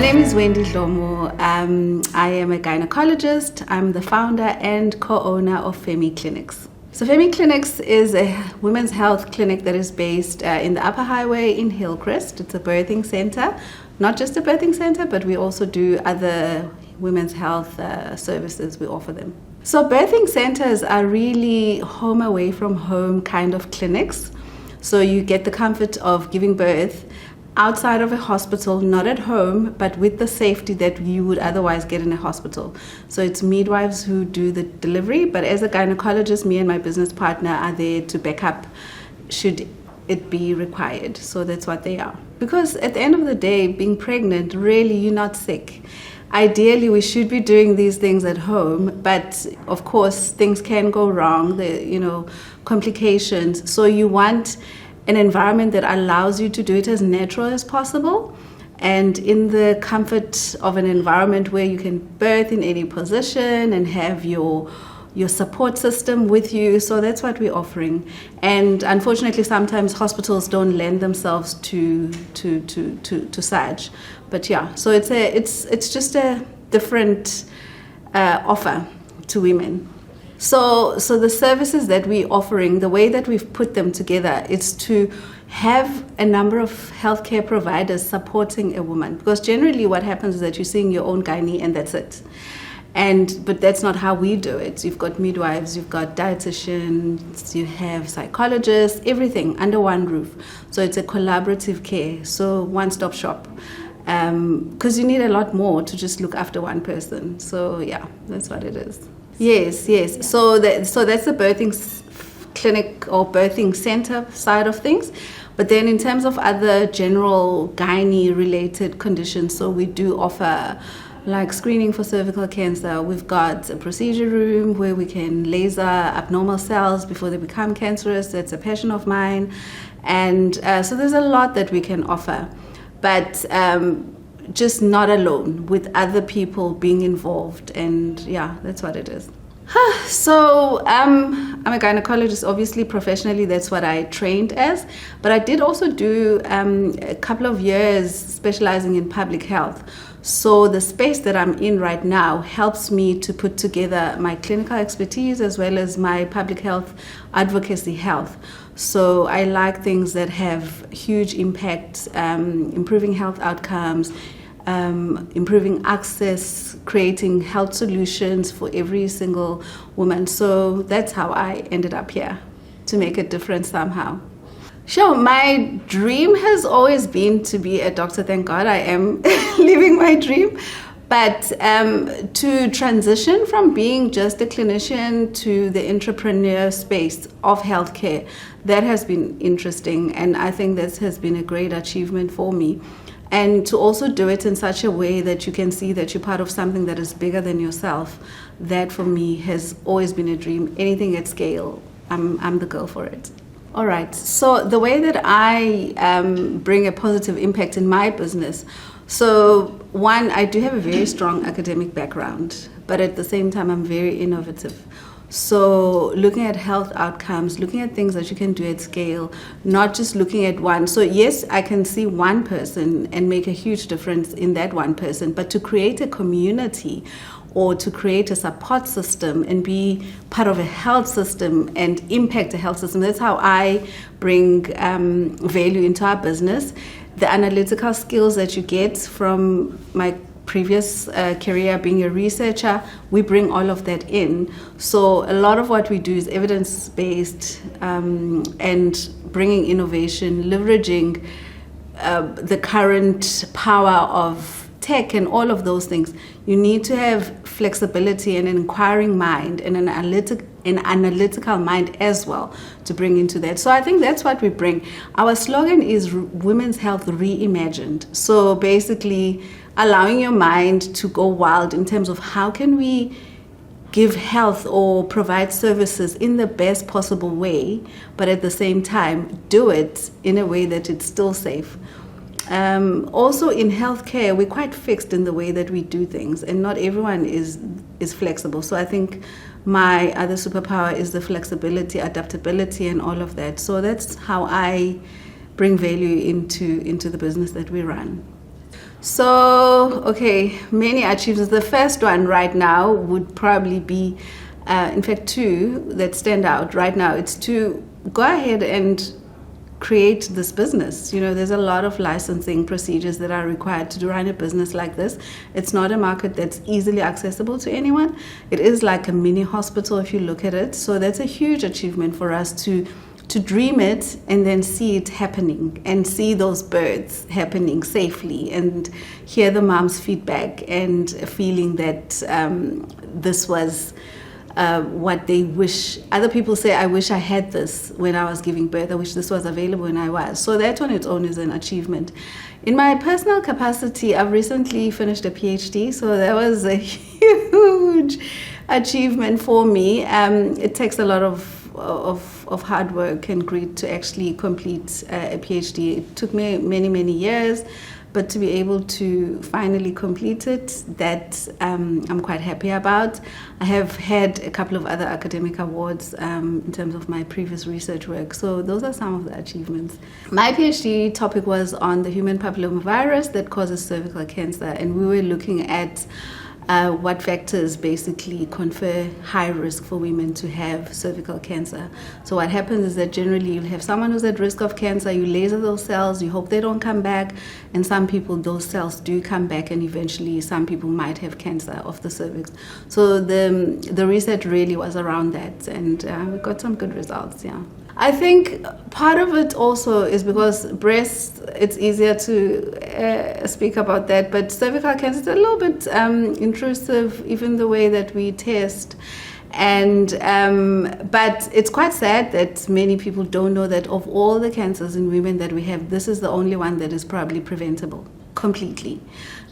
name is Wendy Dhlomo. I am a gynecologist. I'm the founder and co-owner of Femi Clinics. So Femi Clinics is a women's health clinic that is based in the Upper Highway in Hillcrest. It's a birthing center, not just a birthing center, but we also do other women's health services. We offer them. So birthing centers are really home away from home kind of clinics. So you get the comfort of giving birth outside of a hospital, not at home, but with the safety that you would otherwise get in a hospital. So it's midwives who do the delivery, but as a gynecologist, me and my business partner are there to back up should it be required. So that's what they are. Because at the end of the day, being pregnant, really, you're not sick. Ideally, we should be doing these things at home, but of course, things can go wrong, complications. So you want an environment that allows you to do it as natural as possible and in the comfort of an environment where you can birth in any position and have your support system with you. So that's what we're offering. And unfortunately, sometimes hospitals don't lend themselves to such. But yeah, so it's just a different offer to women. So the services that we're offering, the way that we've put them together is to have a number of healthcare providers supporting a woman. Because generally what happens is that you're seeing your own gynae and that's it. But that's not how we do it. You've got midwives, you've got dieticians, you have psychologists, everything under one roof. So it's a collaborative care, so one-stop shop. Because you need a lot more to just look after one person. So yeah, that's what it is. Yes. So that's the birthing clinic or birthing center side of things. But then in terms of other general gynae-related conditions, so we do offer like screening for cervical cancer. We've got a procedure room where we can laser abnormal cells before they become cancerous. That's a passion of mine. And so there's a lot that we can offer. But just not alone, with other people being involved, and yeah, that's what it is. So I'm a gynecologist, obviously professionally, that's what I trained as, but I did also do a couple of years specializing in public health. So the space that I'm in right now helps me to put together my clinical expertise as well as my public health advocacy health. So I like things that have huge impact, improving health outcomes, improving access, creating health solutions for every single woman. So that's how I ended up here, to make a difference somehow. Sure, my dream has always been to be a doctor. Thank God I am living my dream. But to transition from being just a clinician to the entrepreneur space of healthcare, that has been interesting. And I think this has been a great achievement for me. And to also do it in such a way that you can see that you're part of something that is bigger than yourself, that for me has always been a dream. Anything at scale, I'm the girl for it. All right, so the way that I bring a positive impact in my business. So one, I do have a very strong academic background, but at the same time, I'm very innovative. So looking at health outcomes, looking at things that you can do at scale, not just looking at one. So yes, I can see one person and make a huge difference in that one person, but to create a community or to create a support system and be part of a health system and impact a health system, that's how I bring value into our business. The analytical skills that you get from my previous career being a researcher, we bring all of that in. So a lot of what we do is evidence-based and bringing innovation, leveraging the current power of tech and all of those things. You need to have flexibility and an inquiring mind and an analytical mind as well to bring into that. So I think that's what we bring. Our slogan is Women's Health Reimagined. So basically allowing your mind to go wild in terms of how can we give health or provide services in the best possible way, but at the same time do it in a way that it's still safe. Also in healthcare, we're quite fixed in the way that we do things, and not everyone is flexible. So I think my other superpower is the flexibility, adaptability, and all of that. So that's how I bring value into the business that we run. So, okay, many achievements. The first one right now would probably be, in fact, two that stand out right now. It's to go ahead and create this business. There's a lot of licensing procedures that are required to run a business like this. It's not a market that's easily accessible to anyone. It is like a mini hospital if you look at it. So that's a huge achievement for us to dream it and then see it happening and see those births happening safely and hear the mom's feedback and feeling that this was what they wish. Other people say, I wish I had this when I was giving birth. I wish this was available when I was. So that on its own is an achievement. In my personal capacity, I've recently finished a PhD, so that was a huge achievement for me. It takes a lot of hard work and grit to actually complete a PhD. It took me many years, but to be able to finally complete it, that I'm quite happy about. I have had a couple of other academic awards in terms of my previous research work, so those are some of the achievements. My PhD topic was on the human papillomavirus that causes cervical cancer, and we were looking at what factors basically confer high risk for women to have cervical cancer. So what happens is that generally you'll have someone who's at risk of cancer, you laser those cells, you hope they don't come back, and some people, those cells do come back, and eventually some people might have cancer of the cervix. So the research really was around that, and we got some good results, yeah. I think part of it also is because breast, it's easier to speak about that, but cervical cancer is a little bit intrusive, even the way that we test. And but it's quite sad that many people don't know that of all the cancers in women that we have, this is the only one that is probably preventable completely.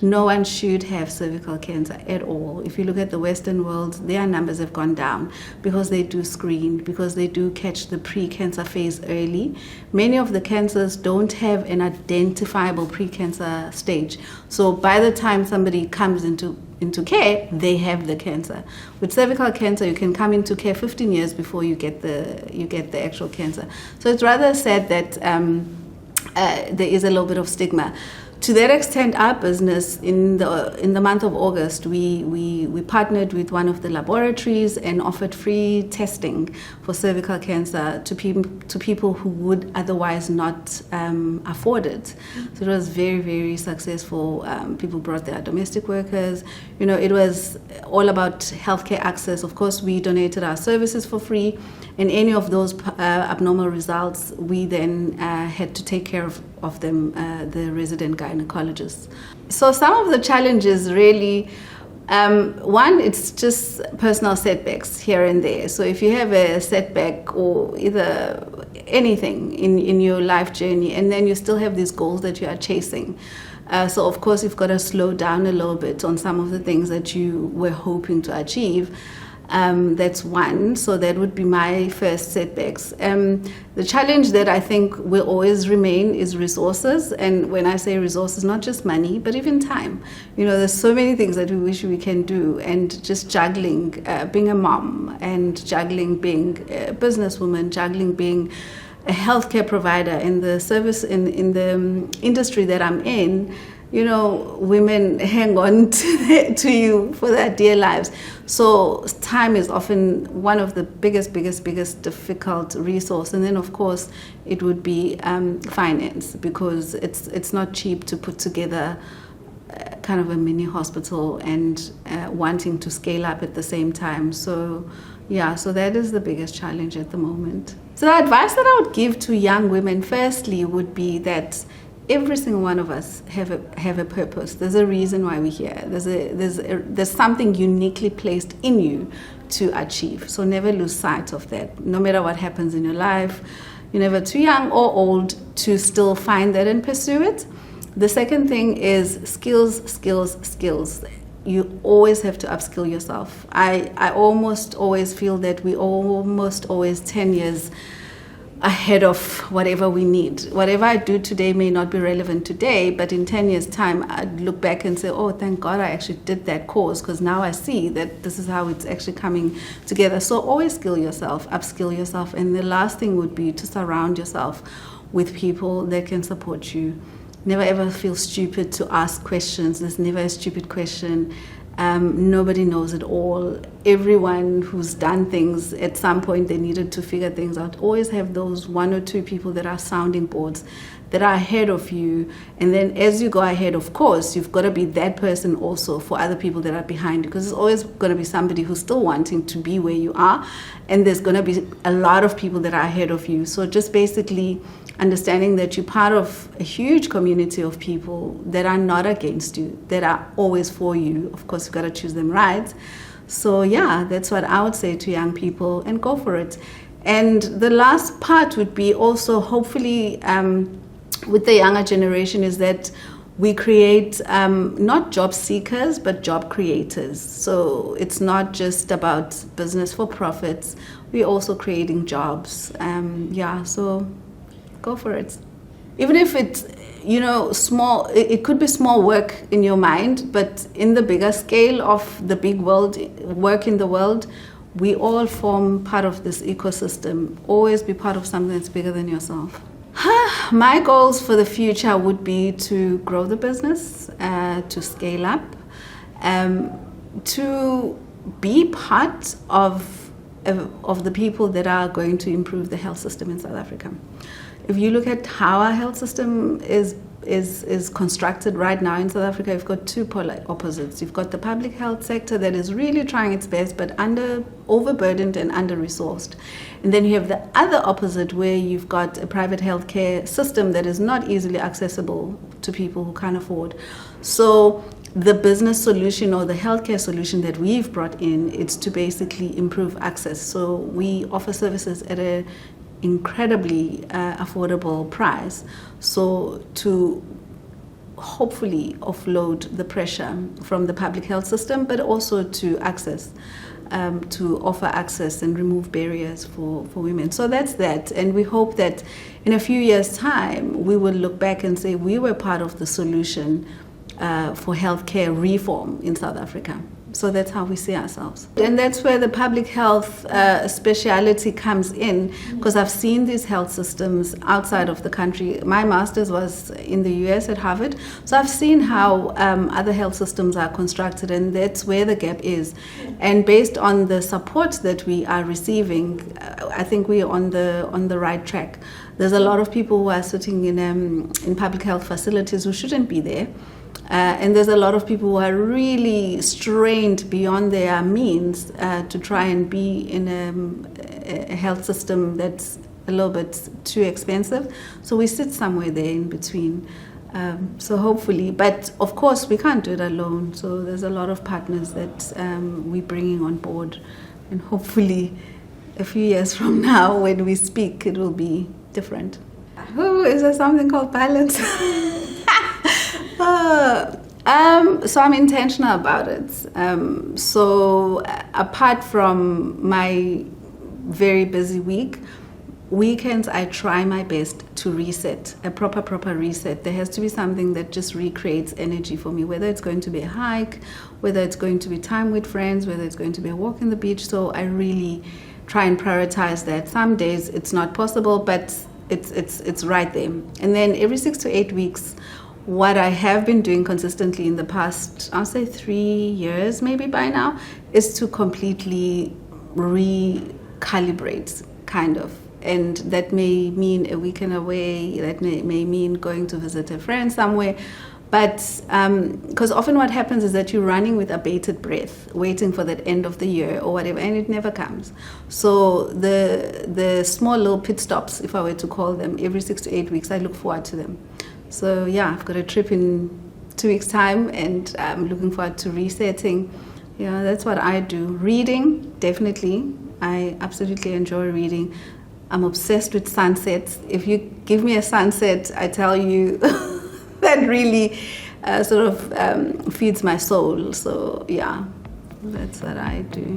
No one should have cervical cancer at all. If you look at the Western world, their numbers have gone down because they do screen, because they do catch the pre-cancer phase early. Many of the cancers don't have an identifiable pre-cancer stage. So by the time somebody comes into care, they have the cancer. With cervical cancer, you can come into care 15 years before you get the actual cancer. So it's rather sad that there is a little bit of stigma. To that extent, our business, in the month of August, we partnered with one of the laboratories and offered free testing for cervical cancer to people who would otherwise not afford it. So it was very successful. People brought their domestic workers. It was all about healthcare access. Of course, we donated our services for free, and any of those abnormal results, we then had to take care of them, the resident gynecologists. So some of the challenges really, one, it's just personal setbacks here and there. So if you have a setback or either anything in your life journey, and then you still have these goals that you are chasing, so of course you've got to slow down a little bit on some of the things that you were hoping to achieve. That's one. So that would be my first setbacks. The challenge that I think will always remain is resources. And when I say resources, not just money, but even time. There's so many things that we wish we can do, and just juggling being a mom, and juggling being a businesswoman, juggling being a healthcare provider in the service, in the industry that I'm in. Women hang on to you for their dear lives. So time is often one of the biggest difficult resource. And then, of course, it would be finance, because it's not cheap to put together kind of a mini hospital and wanting to scale up at the same time. So that is the biggest challenge at the moment. So the advice that I would give to young women, firstly, would be that every single one of us have a purpose. There's a reason why we're here. There's something uniquely placed in you to achieve. So never lose sight of that. No matter what happens in your life, you're never too young or old to still find that and pursue it. The second thing is skills. You always have to upskill yourself. I almost always feel that we almost always 10 years ahead of whatever we need. Whatever I do today may not be relevant today, but in 10 years' time, I'd look back and say, oh, thank God I actually did that course, because now I see that this is how it's actually coming together. So always skill yourself, upskill yourself. And the last thing would be to surround yourself with people that can support you never ever feel stupid to ask questions. There's never a stupid question. Nobody knows it all. Everyone who's done things, at some point they needed to figure things out. Always have those 1 or 2 people that are sounding boards, that are ahead of you. And then as you go ahead, of course, you've got to be that person also for other people that are behind you, because there's always going to be somebody who's still wanting to be where you are. And there's going to be a lot of people that are ahead of you. So just basically understanding that you're part of a huge community of people that are not against you, that are always for you. Of course, you've got to choose them right. So yeah, that's what I would say to young people, and go for it. And the last part would be also, hopefully, with the younger generation, is that we create not job seekers, but job creators. So it's not just about business for profits. We're also creating jobs. So go for it. Even if it's, small, it could be small work in your mind, but in the bigger scale of the big world, work in the world, we all form part of this ecosystem. Always be part of something that's bigger than yourself. My goals for the future would be to grow the business, to scale up, to be part of the people that are going to improve the health system in South Africa. If you look at how our health system is constructed right now in South Africa, you've got 2 polar opposites. You've got the public health sector that is really trying its best, but overburdened and under-resourced. And then you have the other opposite, where you've got a private healthcare system that is not easily accessible to people who can't afford. So the business solution, or the healthcare solution that we've brought in, it's to basically improve access. So we offer services at a incredibly affordable price, so to hopefully offload the pressure from the public health system, but also to offer access and remove barriers for women. So that's that, and we hope that in a few years' time we will look back and say we were part of the solution for healthcare reform in South Africa. So that's how we see ourselves. And that's where the public health speciality comes in, because I've seen these health systems outside of the country. My master's was in the US at Harvard. So I've seen how other health systems are constructed, and that's where the gap is. And based on the support that we are receiving, I think we're on the right track. There's a lot of people who are sitting in public health facilities who shouldn't be there. And there's a lot of people who are really strained beyond their means to try and be in a health system that's a little bit too expensive. So we sit somewhere there in between. So hopefully, but of course we can't do it alone. So there's a lot of partners that we're bringing on board. And hopefully a few years from now when we speak, it will be different. Is there something called balance? So I'm intentional about it. So apart from my very busy weekends, I try my best to reset, a proper reset. There has to be something that just recreates energy for me, whether it's going to be a hike, whether it's going to be time with friends, whether it's going to be a walk on the beach. So I really try and prioritize that. Some days it's not possible, but it's right there. And then every 6 to 8 weeks, what I have been doing consistently in the past, I'll say 3 years maybe by now, is to completely recalibrate, kind of. And that may mean a weekend away, that may mean going to visit a friend somewhere. But because often what happens is that you're running with a bated breath, waiting for that end of the year or whatever, and it never comes. So the small little pit stops, if I were to call them, every 6 to 8 weeks, I look forward to them. So yeah, I've got a trip in 2 weeks' time, and I'm looking forward to resetting. Yeah, that's what I do. Reading, definitely. I absolutely enjoy reading. I'm obsessed with sunsets. If you give me a sunset, I tell you, that really feeds my soul. So yeah, that's what I do.